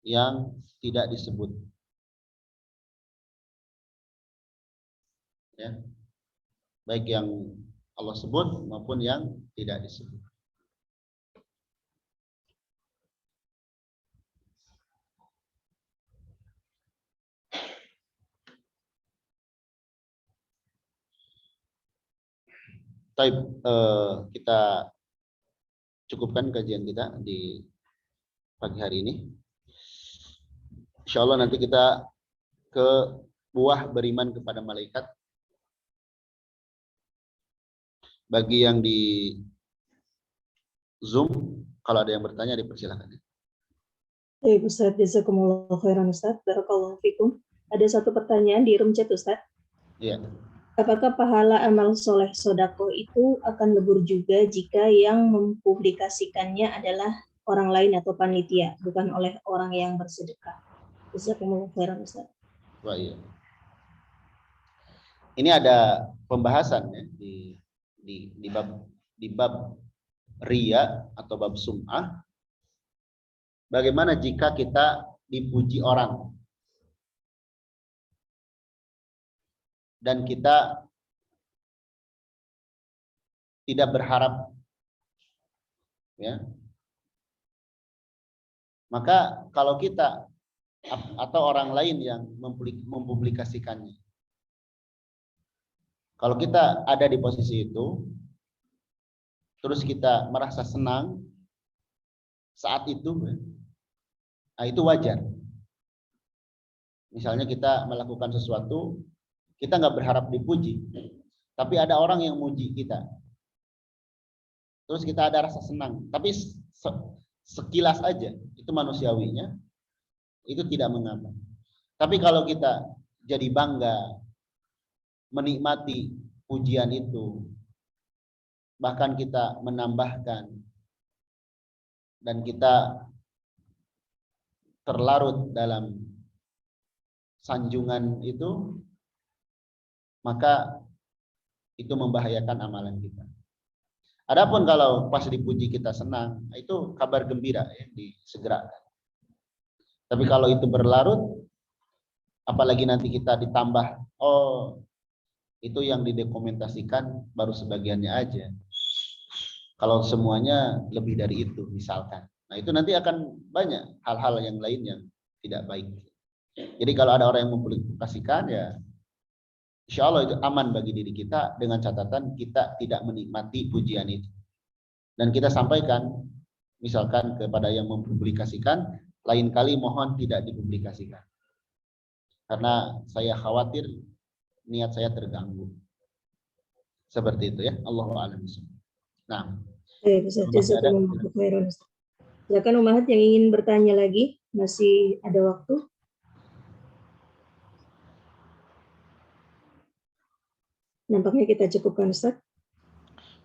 [SPEAKER 1] yang tidak disebut. Ya. Baik yang Allah sebut maupun yang tidak disebut. Kita cukupkan kajian kita di pagi hari ini. Insya Allah nanti kita ke buah beriman kepada malaikat. Bagi yang di Zoom, kalau ada yang bertanya dipersilakan.
[SPEAKER 2] Baik Ustaz, jazakumullah khairan Ustaz, barakallahu fikum. Ada satu pertanyaan di room chat Ustaz.
[SPEAKER 1] Iya.
[SPEAKER 2] Apakah pahala amal soleh sodako itu akan lebur juga jika yang mempublikasikannya adalah orang lain atau panitia, bukan oleh orang yang bersedekah? Jazakumullah khairan Ustaz.
[SPEAKER 1] Wah, iya. Ini ada pembahasan ya di bab riya atau bab sum'ah. Bagaimana jika kita dipuji orang dan kita tidak berharap, ya? Maka kalau kita atau orang lain yang mempublikasikannya, kalau kita ada di posisi itu, terus kita merasa senang saat itu, nah itu wajar. Misalnya kita melakukan sesuatu, kita nggak berharap dipuji, tapi ada orang yang muji kita. Terus kita ada rasa senang, tapi sekilas aja, itu manusiawinya, itu tidak mengapa. Tapi kalau kita jadi bangga, menikmati pujian itu, bahkan kita menambahkan, dan kita terlarut dalam sanjungan itu, maka itu membahayakan amalan kita. Adapun kalau pas dipuji kita senang, itu kabar gembira yang disegerakan. Tapi kalau itu berlarut, apalagi nanti kita ditambah, oh itu yang didokumentasikan baru sebagiannya aja. Kalau semuanya lebih dari itu misalkan. Nah itu nanti akan banyak hal-hal yang lain yang tidak baik. Jadi kalau ada orang yang mempublikasikan, ya insya Allah itu aman bagi diri kita dengan catatan kita tidak menikmati pujian itu. Dan kita sampaikan misalkan kepada yang mempublikasikan, lain kali mohon tidak dipublikasikan. Karena saya khawatir niat saya terganggu. Seperti itu ya. Allahu a'lam. Nah,
[SPEAKER 2] silakan Umahat yang ingin bertanya lagi, masih ada waktu. Nampaknya kita cukupkan, Ustaz.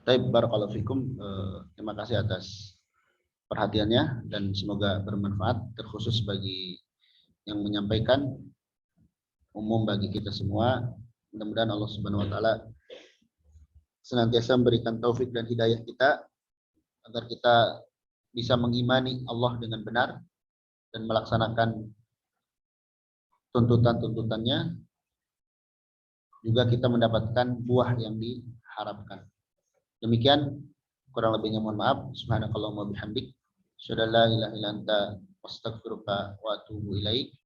[SPEAKER 1] Baik, barakallahu fikum. Terima kasih atas perhatiannya dan semoga bermanfaat, terkhusus bagi yang menyampaikan, umum bagi kita semua. Mudah-mudahan Allah Subhanahu wa taala senantiasa memberikan taufik dan hidayah kita agar kita bisa mengimani Allah dengan benar dan melaksanakan tuntutan-tuntutannya, juga kita mendapatkan buah yang diharapkan. Demikian, kurang lebihnya mohon maaf. Subhanakallahumma bihamdik, asyhadu an la ilaha illa anta, astaghfiruka wa atubu ilaik.